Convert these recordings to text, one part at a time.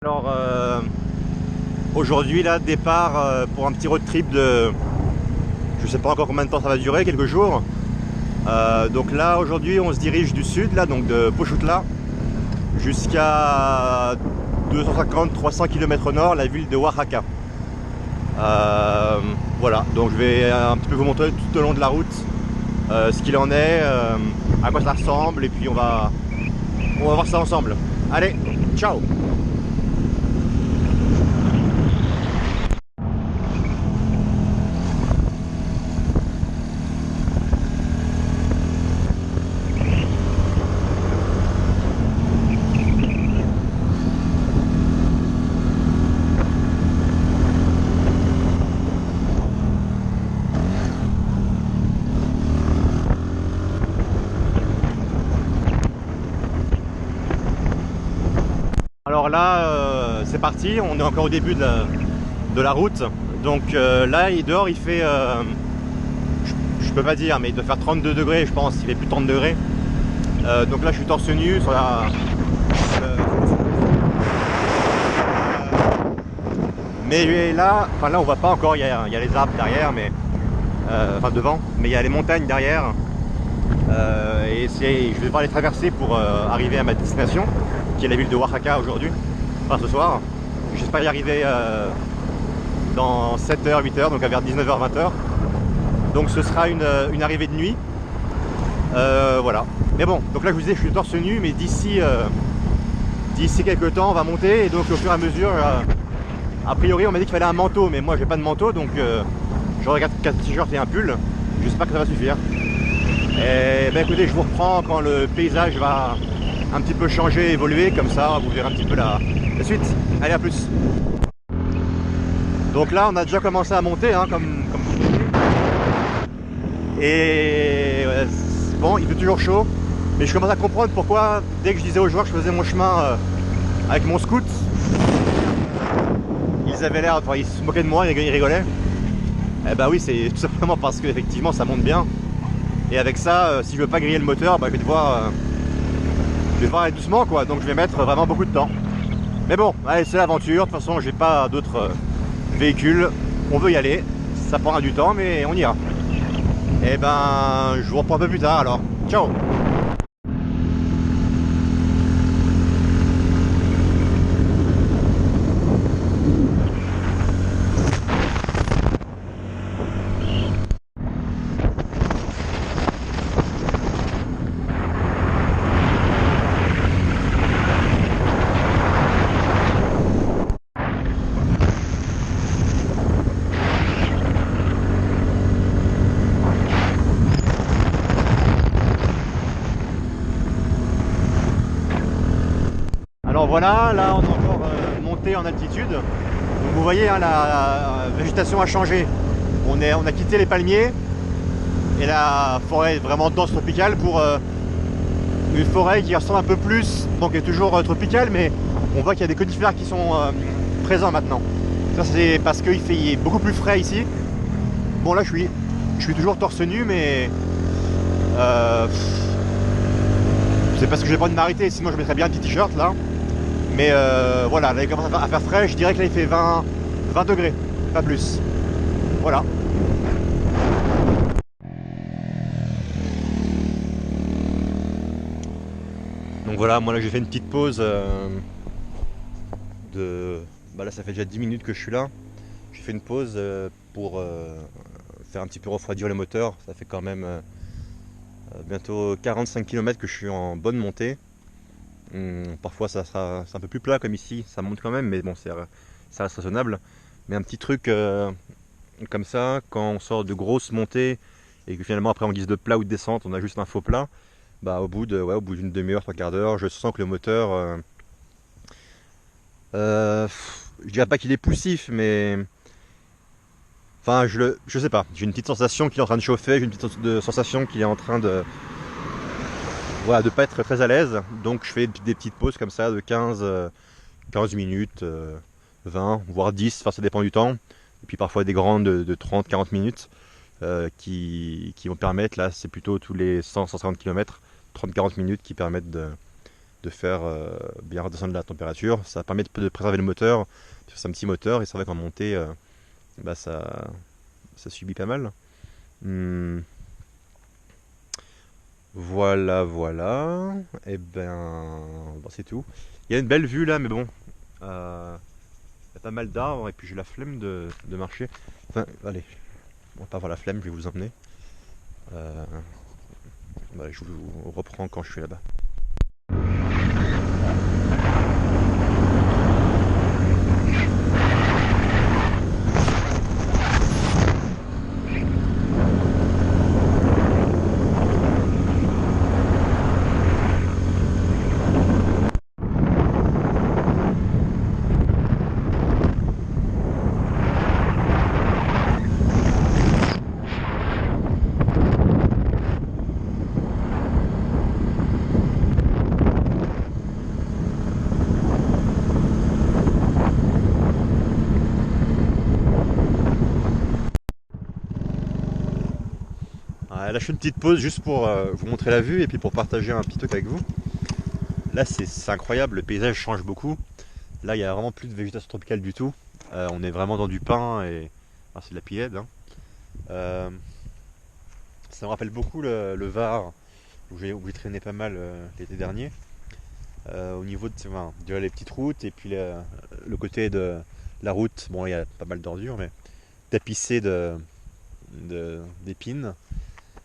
Alors aujourd'hui là, départ pour un petit road trip de, je sais pas encore combien de temps ça va durer, quelques jours. Donc là aujourd'hui on se dirige du sud là, donc de Pochutla jusqu'à 250-300 km au nord, la ville de Oaxaca. Voilà, donc je vais un petit peu vous montrer tout au long de la route ce qu'il en est, à quoi ça ressemble, et puis on va voir ça ensemble. Allez, ciao! Alors là, c'est parti, on est encore au début de la route. Donc là, dehors, il fait, je peux pas dire, mais il doit faire 32 degrés, je pense, il fait plus de 30 degrés. Donc là, je suis torse nu sur la... mais là, enfin là, on voit pas encore, il y a les arbres derrière, mais enfin devant, mais il y a les montagnes derrière. Et je vais devoir les traverser pour arriver à ma destination, qui est la ville de Oaxaca aujourd'hui, enfin ce soir. J'espère y arriver dans 7h, 8h, donc vers 19h, 20h. Donc ce sera une arrivée de nuit. Voilà. Mais bon, donc là je vous disais, je suis torse nu, mais d'ici quelques temps, on va monter, et donc au fur et à mesure, a priori on m'a dit qu'il fallait un manteau, mais moi j'ai pas de manteau, donc j'aurai 4 t-shirts et un pull. J'espère que ça va suffire. Et ben écoutez, je vous reprends quand le paysage va un petit peu changer, évoluer, comme ça vous verrez un petit peu la suite. Allez, à plus. Donc là on a déjà commencé à monter, hein, comme et bon, il fait toujours chaud, mais je commence à comprendre pourquoi dès que je disais aux joueurs que je faisais mon chemin avec mon scout, ils avaient l'air, enfin ils se moquaient de moi, ils rigolaient. Eh ben oui, c'est tout simplement parce que effectivement ça monte bien. Et avec ça, si je veux pas griller le moteur, bah, je vais devoir aller doucement, quoi. Donc je vais mettre vraiment beaucoup de temps. Mais bon, allez, c'est l'aventure. De toute façon, j'ai pas d'autres véhicules. On veut y aller. Ça prendra du temps, mais on ira. Et ben, je vous reprends un peu plus tard. Alors, ciao. Alors voilà, là on est encore monté en altitude. Donc vous voyez, hein, la végétation a changé. On a quitté les palmiers et la forêt est vraiment dense tropicale pour une forêt qui ressemble un peu plus, donc est toujours tropicale, mais on voit qu'il y a des conifères qui sont présents maintenant. Ça c'est parce qu'il fait beaucoup plus frais ici. Bon là je suis toujours torse nu, mais c'est parce que je vais pas de m'arrêter, sinon je mettrais bien un petit t-shirt là. Mais voilà, là il commence à faire frais, je dirais que là il fait 20 degrés, pas plus. Voilà. Donc voilà, moi là j'ai fait une petite pause bah là ça fait déjà 10 minutes que je suis là. J'ai fait une pause pour faire un petit peu refroidir le moteur. Ça fait quand même bientôt 45 km que je suis en bonne montée. Parfois c'est un peu plus plat comme ici, ça monte quand même, mais bon ça reste raisonnable. Mais un petit truc comme ça, quand on sort de grosses montées et que finalement après en guise de plat ou de descente on a juste un faux plat, bah au bout d'une demi-heure, 3/4 d'heure, je sens que le moteur, je dirais pas qu'il est poussif, mais enfin je sais pas, j'ai une petite sensation qu'il est en train de chauffer, j'ai une petite sensation qu'il est en train de voilà, de pas être très à l'aise. Donc je fais des petites pauses comme ça de 15 minutes, 20, voire 10, enfin ça dépend du temps. Et puis parfois des grandes de 30-40 minutes qui vont permettre, là c'est plutôt tous les 100-150 km, 30-40 minutes qui permettent de faire bien redescendre la température. Ça permet de préserver le moteur. C'est un petit moteur et c'est vrai qu'en montée, bah ça subit pas mal. Hmm. Voilà, voilà. Et ben, bon, c'est tout. Il y a une belle vue là, mais bon, il y a pas mal d'arbres et puis j'ai la flemme de marcher. Enfin, allez, on va pas avoir la flemme, je vais vous emmener. Euh, bah, je vous reprends quand je suis là-bas. Là, je fais une petite pause juste pour vous montrer la vue et puis pour partager un petit truc avec vous. Là, c'est incroyable, le paysage change beaucoup. Là, il n'y a vraiment plus de végétation tropicale du tout. On est vraiment dans du pin et c'est de la pinède, hein. Euh, Ça me rappelle beaucoup le Var où j'ai traîné pas mal l'été dernier. Au niveau de les petites routes et puis le côté de la route, bon, il y a pas mal d'ordures, mais tapissé d'épines.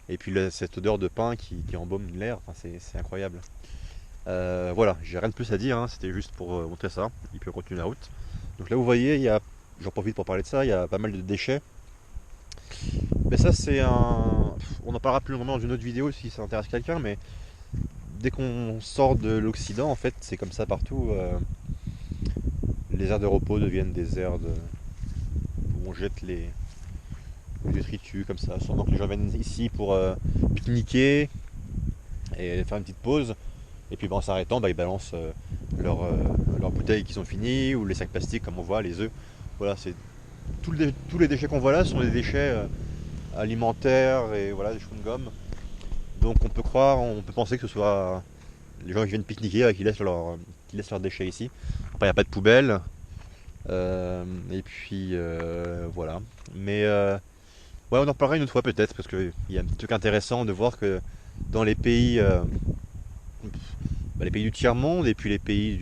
Et puis cette odeur de pin qui embaume l'air, enfin, c'est incroyable. Voilà, j'ai rien de plus à dire, hein, c'était juste pour montrer ça. Il peut continuer la route. Donc là, vous voyez, j'en profite pour parler de ça, il y a pas mal de déchets. Mais ça, on en parlera plus longuement dans une autre vidéo si ça intéresse quelqu'un, mais dès qu'on sort de l'Occident, en fait, c'est comme ça partout. Les aires de repos deviennent des aires où on jette les détritus comme ça. Sûrement que les gens viennent ici pour pique-niquer et faire une petite pause. Et puis en s'arrêtant, ils balancent leurs bouteilles qui sont finies ou les sacs plastiques comme on voit, les œufs. Voilà, tous les déchets qu'on voit là sont des déchets alimentaires et voilà, des chewing gomme. Donc on peut penser que ce soit les gens qui viennent pique-niquer qui laissent leurs déchets ici. Après il n'y a pas de poubelle. Et puis voilà. Mais ouais, on en parlera une autre fois peut-être parce qu'il y a un petit truc intéressant de voir que dans les pays les pays du tiers-monde et puis les pays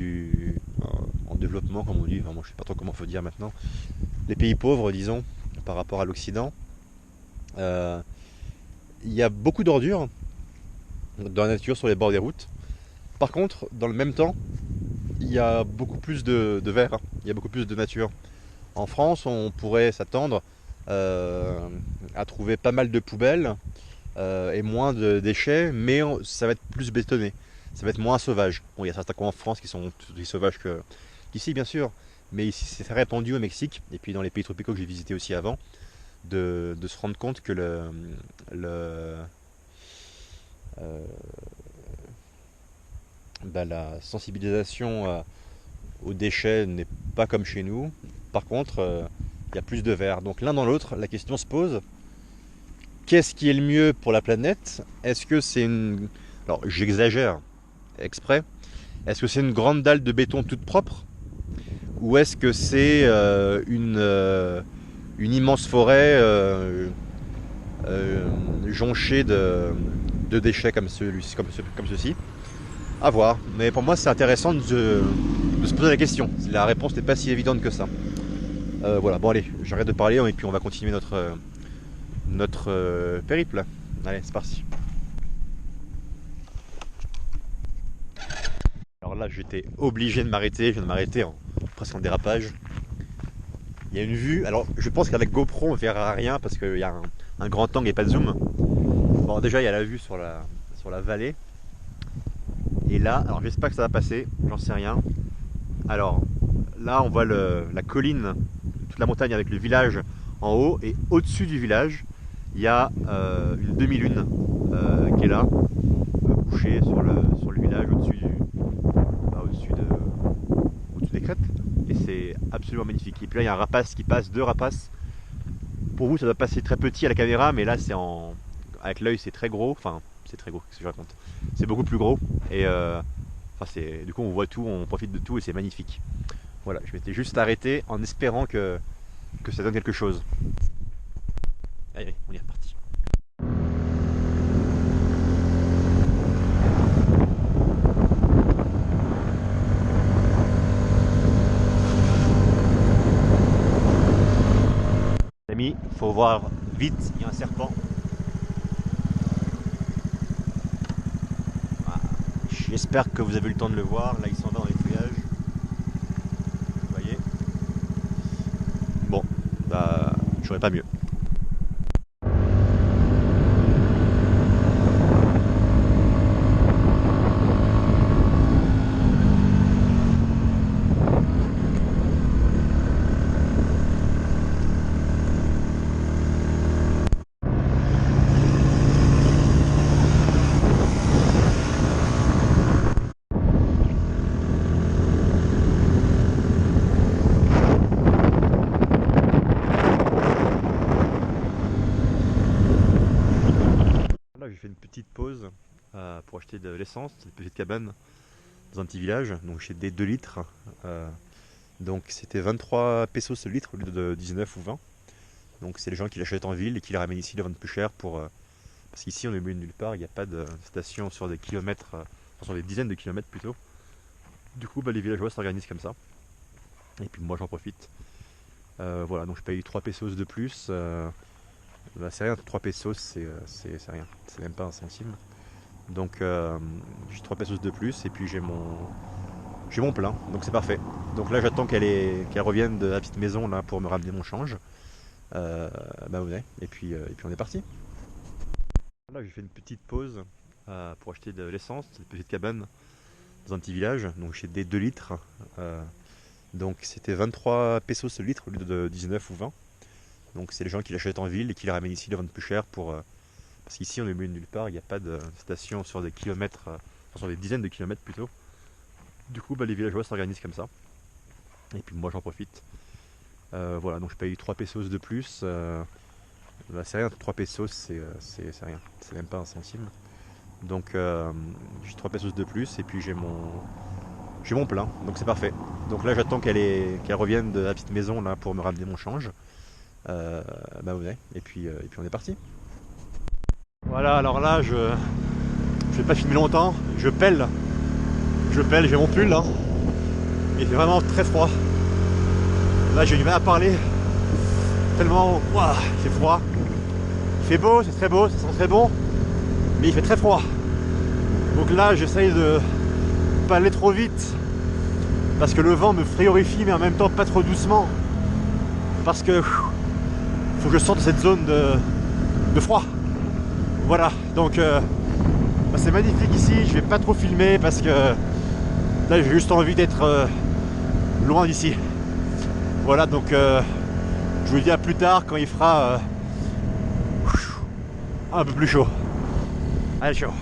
en développement, comme on dit, enfin, moi je sais pas trop comment il faut dire maintenant, les pays pauvres, disons, par rapport à l'Occident, il y a beaucoup d'ordures dans la nature sur les bords des routes. Par contre, dans le même temps, il y a beaucoup plus de verre, il y a beaucoup plus de nature. En France, on pourrait s'attendre à trouver pas mal de poubelles et moins de déchets, mais ça va être plus bétonné. Ça va être moins sauvage. Bon, il y a certains coins en France qui sont plus sauvages qu'ici, bien sûr, mais ici c'est très répandu au Mexique et puis dans les pays tropicaux que j'ai visités aussi avant, de se rendre compte que la sensibilisation aux déchets n'est pas comme chez nous. Par contre, il y a plus de verre. Donc l'un dans l'autre, la question se pose, qu'est-ce qui est le mieux pour la planète? Est-ce que c'est une... Alors j'exagère exprès. Est-ce que c'est une grande dalle de béton toute propre? Ou est-ce que c'est une immense forêt jonchée de déchets comme ceci? À voir. Mais pour moi c'est intéressant de se poser la question. La réponse n'est pas si évidente que ça. Voilà, bon allez, j'arrête de parler et puis on va continuer notre périple. Allez, c'est parti. Alors là, j'étais obligé de m'arrêter, je viens de m'arrêter presque en dérapage. Il y a une vue, alors je pense qu'avec GoPro on verra rien parce qu'il y a un grand angle et pas de zoom. Bon, déjà il y a la vue sur la vallée. Et là, alors j'espère que ça va passer, j'en sais rien. Alors là, on voit la colline, toute la montagne avec le village en haut, et au-dessus du village, il y a une demi-lune qui est là, couchée sur le village au-dessus des crêtes. Et c'est absolument magnifique. Et puis là, il y a un rapace qui passe, deux rapaces. Pour vous, ça doit passer très petit à la caméra, mais là, avec l'œil, c'est très gros. Enfin, c'est très gros, qu'est-ce que je raconte? C'est beaucoup plus gros. Et Enfin, du coup on voit tout, on profite de tout et c'est magnifique. Voilà, je m'étais juste arrêté en espérant que ça donne quelque chose. Allez, on est reparti. Amis, faut voir vite, il y a un serpent. Voilà. J'espère que vous avez eu le temps de le voir. Là, il s'en va dans les feuillages. Vous voyez. Bon, bah, j'aurais pas mieux. Là, j'ai fait une petite pause pour acheter de l'essence, une petite cabane dans un petit village. Donc, j'ai des 2 litres. Donc, c'était 23 pesos le litre au lieu de 19 ou 20. Donc, c'est les gens qui l'achètent en ville et qui les ramènent ici, les vendent plus cher pour. Parce qu'ici, on est au milieu de nulle part, il n'y a pas de station sur des kilomètres, enfin, sur des dizaines de kilomètres plutôt. Du coup, bah, les villageois s'organisent comme ça. Et puis, moi, j'en profite. Voilà, donc je paye 3 pesos de plus. Bah, c'est rien, 3 pesos, c'est rien. C'est même pas un centime. Donc j'ai 3 pesos de plus et puis j'ai mon plein, donc c'est parfait. Donc là j'attends qu'elle revienne de la petite maison là pour me ramener mon change. Bah ouais, et puis on est parti. Là j'ai fait une petite pause pour acheter de l'essence, une petite cabane dans un petit village. Donc j'ai des 2 litres. Donc c'était 23 pesos le litre au lieu de 19 ou 20. Donc c'est les gens qui l'achètent en ville et qui les ramènent ici, les vendent plus cher pour. Parce qu'ici on est au milieu de nulle part, il n'y a pas de station sur des kilomètres, enfin sur des dizaines de kilomètres plutôt. Du coup bah, les villageois s'organisent comme ça. Et puis moi j'en profite. Voilà, donc je paye 3 pesos de plus. Bah, c'est rien, 3 pesos c'est rien. C'est même pas un centime. Donc j'ai 3 pesos de plus et puis j'ai mon plein, donc c'est parfait. Donc là j'attends qu'elle revienne de la petite maison là pour me ramener mon change. Bah ouais, et puis on est parti. Voilà, alors là je vais pas filmer longtemps, je pèle, j'ai mon pull là. Il fait vraiment très froid. Là j'ai du mal à parler. Tellement ouah, il fait froid. Il fait beau, c'est très beau, ça sent très bon. Mais il fait très froid. Donc là j'essaye de pas aller trop vite. Parce que le vent me frigorifie mais en même temps pas trop doucement. Parce que faut que je sorte de cette zone de froid. Voilà, donc bah, c'est magnifique ici, je vais pas trop filmer parce que là j'ai juste envie d'être loin d'ici. Voilà, donc je vous dis à plus tard quand il fera un peu plus chaud. Allez, chaud.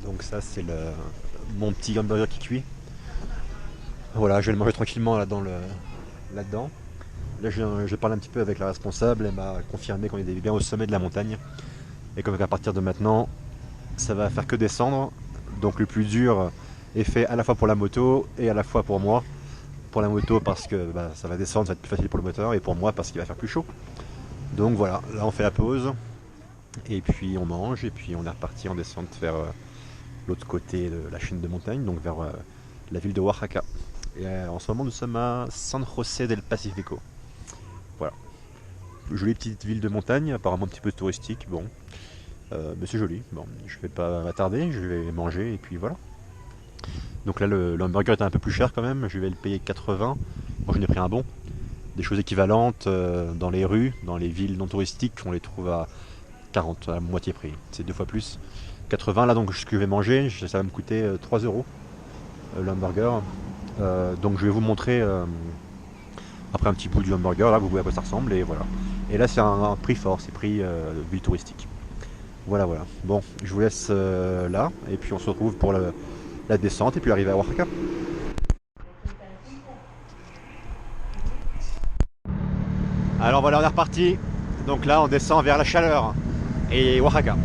Donc ça c'est mon petit hamburger qui cuit. Voilà, je vais le manger tranquillement là-dedans. Là je parle un petit peu avec la responsable, elle m'a confirmé qu'on était bien au sommet de la montagne. Et comme à partir de maintenant, ça va faire que descendre. Donc le plus dur est fait à la fois pour la moto et à la fois pour moi. Pour la moto parce que bah, ça va descendre, ça va être plus facile pour le moteur, et pour moi parce qu'il va faire plus chaud. Donc voilà, là on fait la pause, et puis on mange, et puis on est reparti en descente vers l'autre côté de la chaîne de montagne, donc vers la ville de Oaxaca. Et en ce moment nous sommes à San José del Pacifico. Voilà. Jolie petite ville de montagne, apparemment un petit peu touristique, bon. Mais c'est joli. Bon, je vais pas m'attarder, je vais manger et puis voilà. Donc là, le hamburger est un peu plus cher quand même. Je vais le payer 80. Moi, j'en ai pris un bon. Des choses équivalentes dans les rues, dans les villes non touristiques, on les trouve à 40, à moitié prix. C'est 2 fois plus. 80 là, donc ce que je vais manger, ça va me coûter 3 euros le hamburger. Donc je vais vous montrer après un petit bout du hamburger, là vous voyez à quoi ça ressemble et voilà. Et là c'est un prix fort, c'est prix ville touristique. Voilà, voilà. Bon, je vous laisse là et puis on se retrouve pour la descente et puis l'arrivée à Oaxaca. Alors voilà, on est reparti. Donc là on descend vers la Chaleur et Oaxaca.